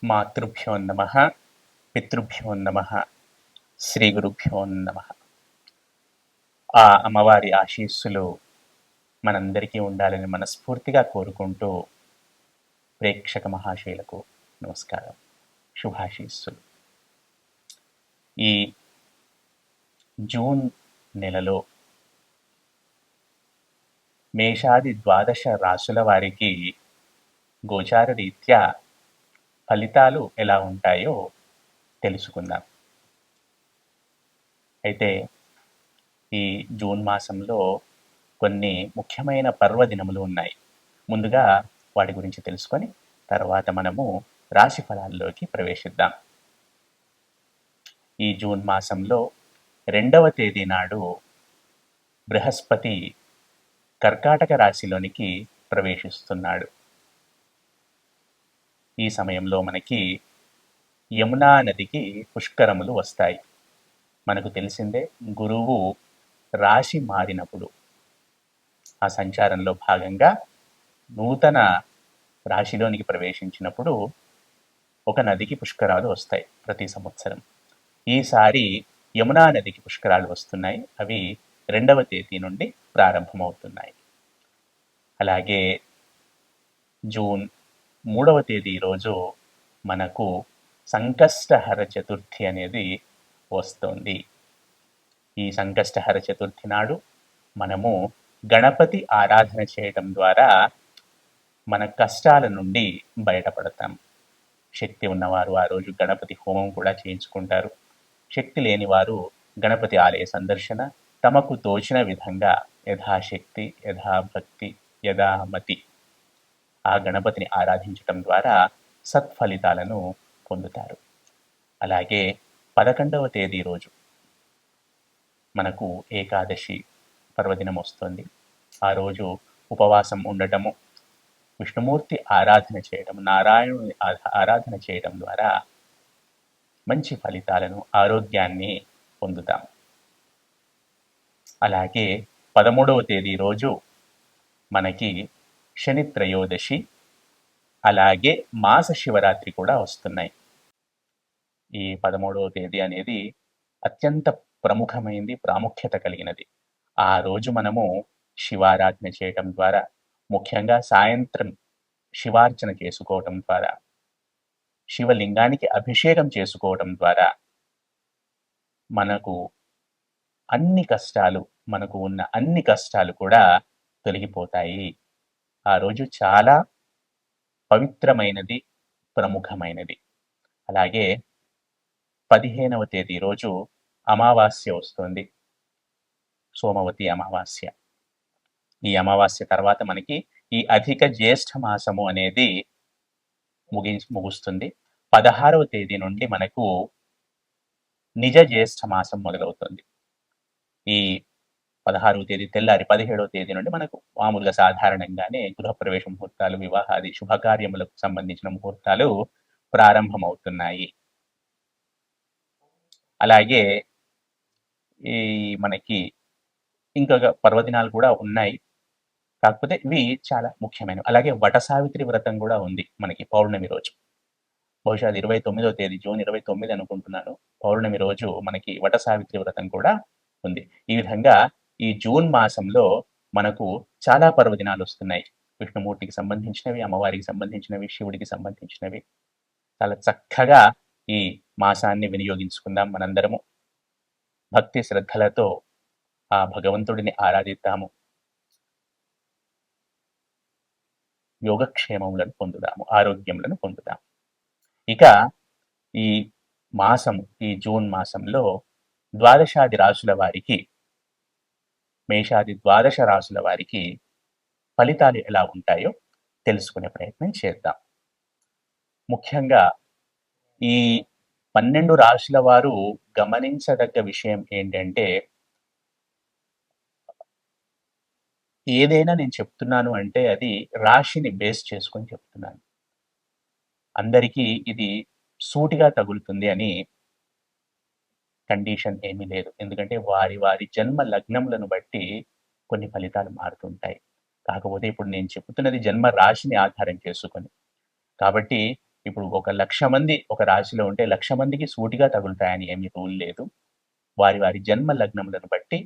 మాతృభ్యో నమః, పితృభ్యో నమః, శ్రీ గురుభ్యో నమః. ఆ అమ్మవారి ఆశీస్సులు మనందరికీ ఉండాలని మనస్ఫూర్తిగా కోరుకుంటూ ప్రేక్షక మహాశయులకు నమస్కారం, శుభాశీస్సులు. ఈ జూన్ నెలలో మేషాది ద్వాదశ రాశుల వారికి గోచార రీత్యా ఫలితాలు ఎలా ఉంటాయో తెలుసుకుందాం. అయితే ఈ జూన్ మాసంలో కొన్ని ముఖ్యమైన పర్వదినములు ఉన్నాయి. ముందుగా వాటి గురించి తెలుసుకొని తర్వాత మనము రాశి ఫలాల్లోకి ప్రవేశిద్దాం. ఈ జూన్ మాసంలో 2వ తేదీ నాడు బృహస్పతి కర్కాటక రాశిలోనికి ప్రవేశిస్తున్నాడు. ఈ సమయంలో మనకి యమునా నదికి పుష్కరములు వస్తాయి. మనకు తెలిసిందే, గురువు రాశి మారినప్పుడు ఆ సంచారంలో భాగంగా నూతన రాశిలోనికి ప్రవేశించినప్పుడు ఒక నదికి పుష్కరాలు వస్తాయి ప్రతి సంవత్సరం. ఈసారి యమునా నదికి పుష్కరాలు వస్తున్నాయి. అవి 2వ తేదీ నుండి ప్రారంభమవుతున్నాయి. అలాగే జూన్ 3వ తేదీ రోజు మనకు సంకష్టహర చతుర్థి అనేది వస్తుంది. ఈ సంకష్టహర చతుర్థి నాడు మనము గణపతి ఆరాధన చేయడం ద్వారా మన కష్టాల నుండి బయటపడతాం. శక్తి ఉన్నవారు ఆ రోజు గణపతి హోమం కూడా చేయించుకుంటారు. శక్తి లేని వారు గణపతి ఆలయ సందర్శన, తమకు తోచిన విధంగా యథాశక్తి, యథాభక్తి, యథామతి ఆ గణపతిని ఆరాధించటం ద్వారా సత్ఫలితాలను పొందుతారు. అలాగే 11వ తేదీ రోజు మనకు ఏకాదశి పర్వదినం వస్తుంది. ఆ రోజు ఉపవాసం ఉండటము, విష్ణుమూర్తి ఆరాధన చేయడం, నారాయణుని ఆరాధన చేయడం ద్వారా మంచి ఫలితాలను, ఆరోగ్యాన్ని పొందుతాం. అలాగే 13వ తేదీ రోజు మనకి శని త్రయోదశి, అలాగే మాస శివరాత్రి కూడా వస్తున్నాయి. ఈ 13వ తేదీ అనేది అత్యంత ప్రముఖమైనది, ప్రాముఖ్యత కలిగినది. ఆ రోజు మనము శివారాధన చేయటం ద్వారా, ముఖ్యంగా సాయంత్రం శివార్చన చేసుకోవటం ద్వారా, శివలింగానికి అభిషేకం చేసుకోవటం ద్వారా మనకు ఉన్న అన్ని కష్టాలు కూడా తొలగిపోతాయి. ఆ రోజు చాలా పవిత్రమైనది, ప్రముఖమైనది. అలాగే 15వ తేదీ రోజు అమావాస్య వస్తుంది, సోమవతి అమావాస్య. ఈ అమావాస్య తర్వాత మనకి ఈ అధిక జ్యేష్ఠ మాసము అనేది ముగుస్తుంది. 16వ తేదీ నుండి మనకు నిజ జ్యేష్ఠ మాసం మొదలవుతుంది. ఈ 16వ తేదీ తెల్లారి 17వ తేదీ నుండి మనకు మామూలుగా సాధారణంగానే గృహప్రవేశ ముహూర్తాలు, వివాహాది శుభకార్యములకు సంబంధించిన ముహూర్తాలు ప్రారంభమవుతున్నాయి. అలాగే ఈ మనకి ఇంకొక పర్వదినాలు కూడా ఉన్నాయి, కాకపోతే ఇవి చాలా ముఖ్యమైనవి. అలాగే వట సావిత్రి వ్రతం కూడా ఉంది మనకి పౌర్ణమి రోజు. బహుశా అది 29వ తేదీ, జూన్ 29 అనుకుంటున్నాను. పౌర్ణమి రోజు మనకి వట సావిత్రి వ్రతం కూడా ఉంది. ఈ విధంగా ఈ జూన్ మాసంలో మనకు చాలా పర్వదినాలు వస్తున్నాయి. విష్ణుమూర్తికి సంబంధించినవి, అమ్మవారికి సంబంధించినవి, శివుడికి సంబంధించినవి. చాలా చక్కగా ఈ మాసాన్ని వినియోగించుకుందాం. మనందరము భక్తి శ్రద్ధలతో ఆ భగవంతుడిని ఆరాధిద్దాము, యోగక్షేమములను పొందుదాము, ఆరోగ్యములను పొందుదాము. ఇక ఈ మాసం, ఈ జూన్ మాసంలో ద్వాదశాది రాశుల వారికి, మేషాది ద్వాదశ రాశుల వారికి ఫలితాలు ఎలా ఉంటాయో తెలుసుకునే ప్రయత్నం చేద్దాం. ముఖ్యంగా ఈ 12 రాశుల వారు గమనించదగ్గ విషయం ఏంటంటే, ఏదైనా నేను చెప్తున్నాను అంటే అది రాశిని బేస్ చేసుకొని చెప్తున్నాను. అందరికీ ఇది సూటిగా తగులుతుంది అని కండిషన్ ఏమీ లేదు. ఎందుకంటే వారి వారి జన్మ లగ్నములను బట్టి కొన్ని ఫలితాలు మారుతుంటాయి. కాకపోతే ఇప్పుడు నేను చెప్తున్నది జన్మ రాశిని ఆధారం చేసుకొని. కాబట్టి ఇప్పుడు ఒక 1,00,000 మంది ఒక రాశిలో ఉంటే 1,00,000 మందికి సూటిగా తగులుతాయని ఏమి రూల్ లేదు. వారి వారి జన్మ లగ్నములను బట్టి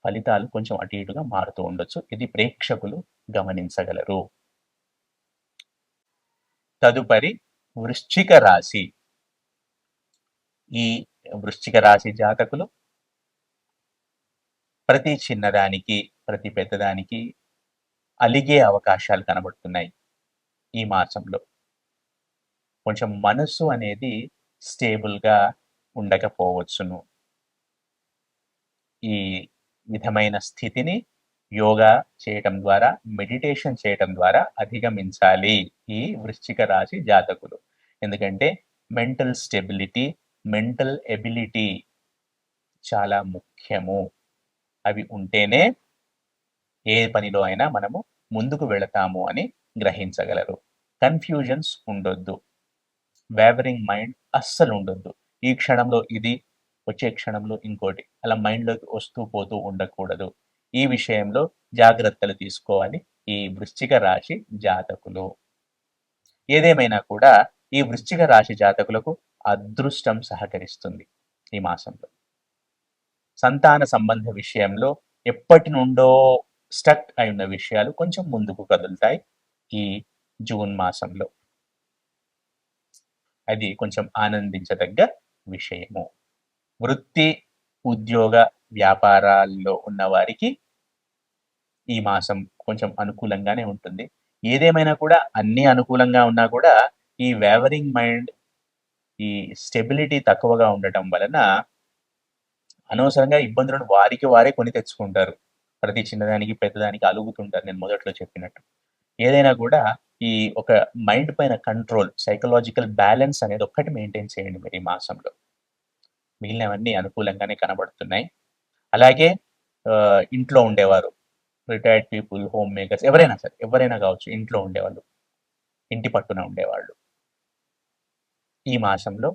ఫలితాలు కొంచెం అటు ఇటుగా మారుతూ ఉండొచ్చు. ఇది ప్రేక్షకులు గమనించగలరు. తదుపరి వృశ్చిక రాశి. ఈ వృశ్చిక రాశి జాతకులు ప్రతి చిన్నదానికి, ప్రతి పెద్దదానికి అలిగే అవకాశాలు కనబడుతున్నాయి ఈ మాసంలో. కొంచెం మనస్సు అనేది స్టేబుల్‌గా ఉండకపోవచ్చును. ఈ విధమైన స్థితిని యోగా చేయటం ద్వారా, మెడిటేషన్ చేయటం ద్వారా అధిగమించాలి ఈ వృశ్చిక రాశి జాతకులు. ఎందుకంటే మెంటల్ స్టెబిలిటీ, మెంటల్ ఎబిలిటీ చాలా ముఖ్యము. అవి ఉంటేనే ఏ పనిలో అయినా మనము ముందుకు వెళతాము అని గ్రహించగలరు. కన్ఫ్యూజన్స్ ఉండొద్దు. వేవరింగ్ మైండ్ అస్సలు ఉండొద్దు. ఈ క్షణంలో ఇది, వచ్చే క్షణంలో ఇంకోటి, అలా మైండ్లోకి వస్తూ పోతూ ఉండకూడదు. ఈ విషయంలో జాగ్రత్తలు తీసుకోవాలి ఈ వృశ్చిక రాశి జాతకులు. ఏదేమైనా కూడా ఈ వృశ్చిక రాశి జాతకులకు అదృష్టం సహకరిస్తుంది ఈ మాసంలో. సంతాన సంబంధ విషయంలో ఎప్పటి నుండో స్టక్ అయి ఉన్న విషయాలు కొంచెం ముందుకు కదులుతాయి ఈ జూన్ మాసంలో. అది కొంచెం ఆనందించదగ్గ విషయము. వృత్తి, ఉద్యోగ, వ్యాపారాల్లో ఉన్న వారికి ఈ మాసం కొంచెం అనుకూలంగానే ఉంటుంది. ఏదేమైనా కూడా అన్ని అనుకూలంగా ఉన్నా కూడా ఈ వేవరింగ్ మైండ్, ఈ స్టెబిలిటీ తక్కువగా ఉండటం వలన అనవసరంగా ఇబ్బందులను వారికి వారే కొని తెచ్చుకుంటారు. ప్రతి చిన్నదానికి, పెద్దదానికి అలుగుతుంటారు నేను మొదట్లో చెప్పినట్టు. ఏదైనా కూడా ఈ ఒక మైండ్ పైన కంట్రోల్, సైకలాజికల్ బ్యాలెన్స్ అనేది ఒక్కటి మెయింటైన్ చేయండి మీరు ఈ మాసంలో. మిగిలినవన్నీ అనుకూలంగానే కనబడుతున్నాయి. అలాగే ఇంట్లో ఉండేవారు, రిటైర్డ్ పీపుల్, హోమ్ మేకర్స్, ఎవరైనా సరే, ఎవరైనా కావచ్చు, ఇంట్లో ఉండేవాళ్ళు, ఇంటి పట్టున ఉండేవాళ్ళు ఈ మాసంలో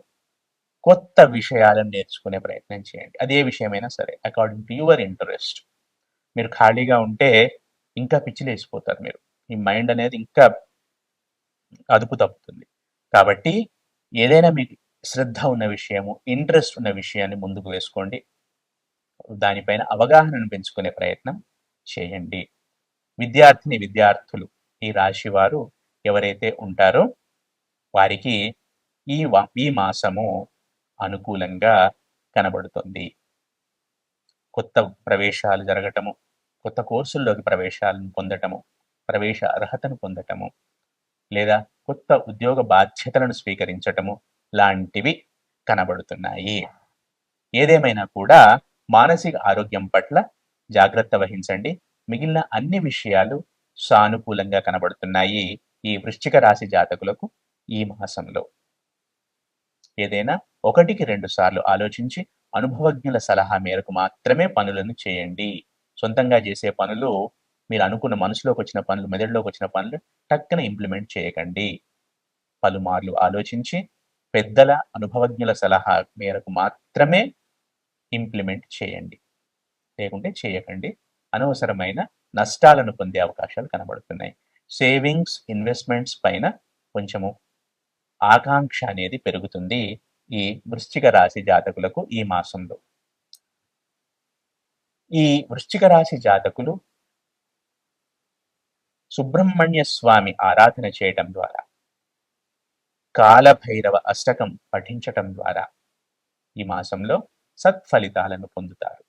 కొత్త విషయాలను నేర్చుకునే ప్రయత్నం చేయండి. అదే విషయమైనా సరే, అకార్డింగ్ టు యువర్ ఇంట్రెస్ట్. మీరు ఖాళీగా ఉంటే ఇంకా పిచ్చిలేసిపోతారు మీరు. ఈ మైండ్ అనేది ఇంకా అదుపు తప్పుతుంది. కాబట్టి ఏదైనా మీకు శ్రద్ధ ఉన్న విషయము, ఇంట్రెస్ట్ ఉన్న విషయాన్ని ముందుకు వేసుకోండి. దానిపైన అవగాహనను పెంచుకునే ప్రయత్నం చేయండి. విద్యార్థులు ఈ రాశి వారు ఎవరైతే ఉంటారో వారికి ఈ మాసము అనుకూలంగా కనబడుతుంది. కొత్త ప్రవేశాలు జరగటము, కొత్త కోర్సుల్లోకి ప్రవేశాలను పొందటము, ప్రవేశ అర్హతను పొందటము, లేదా కొత్త ఉద్యోగ బాధ్యతలను స్వీకరించటము లాంటివి కనబడుతున్నాయి. ఏదేమైనా కూడా మానసిక ఆరోగ్యం పట్ల జాగ్రత్త వహించండి. మిగిలిన అన్ని విషయాలు సానుకూలంగా కనబడుతున్నాయి ఈ వృశ్చిక రాశి జాతకులకు ఈ మాసంలో. ఏదైనా 1-2 సార్లు ఆలోచించి అనుభవజ్ఞుల సలహా మేరకు మాత్రమే పనులను చేయండి. సొంతంగా చేసే పనులు, మీరు అనుకున్న మనసులోకి వచ్చిన పనులు, మెదడులోకి వచ్చిన పనులు టక్కున ఇంప్లిమెంట్ చేయకండి. పలుమార్లు ఆలోచించి పెద్దల, అనుభవజ్ఞుల సలహా మేరకు మాత్రమే ఇంప్లిమెంట్ చేయండి. లేకుంటే చేయకండి. అనవసరమైన నష్టాలను పొందే అవకాశాలు కనబడుతున్నాయి. సేవింగ్స్, ఇన్వెస్ట్మెంట్స్ పైన కొంచెము ఆకాంక్ష అనేది పెరుగుతుంది ఈ వృశ్చిక రాశి జాతకులకు ఈ మాసంలో. ఈ వృశ్చిక రాశి జాతకులు సుబ్రహ్మణ్య స్వామి ఆరాధన చేయటం ద్వారా, కాలభైరవ అష్టకం పఠించటం ద్వారా ఈ మాసంలో సత్ఫలితాలను పొందుతారు.